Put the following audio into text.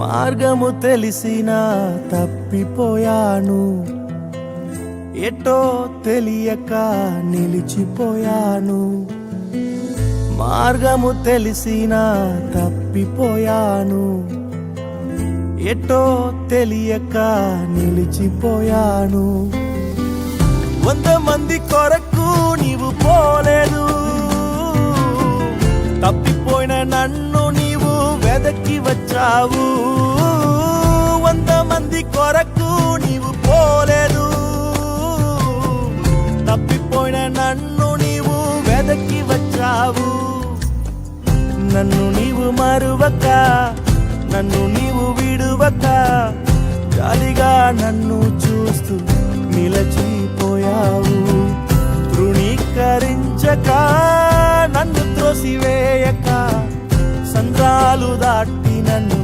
మార్గము తెలిసినా తప్పిపోయాను, ఎటో తెలియక నిలిచిపోయాను. మార్గము తెలిసినా తప్పిపోయాను, ఎటో తెలియక నిలిచిపోయాను. 100 మంది కొరకు నీవు పోలేదు, తప్పిపోయిన నన్ను నీవు వెదకి వచ్చావు. 100 మంది కొరకు నీవు పోలేదు, తప్పిపోయిన నన్ను నీవు వెదకి వచ్చావు. నన్ను నీవు మరువక, నన్ను నీవు విడువక, జాలిగా నన్ను చూస్తూ నిలచిపోయావు. తృణీకరించక, నన్ను త్రోసివేయక, సంద్రాలు దాటి నన్ను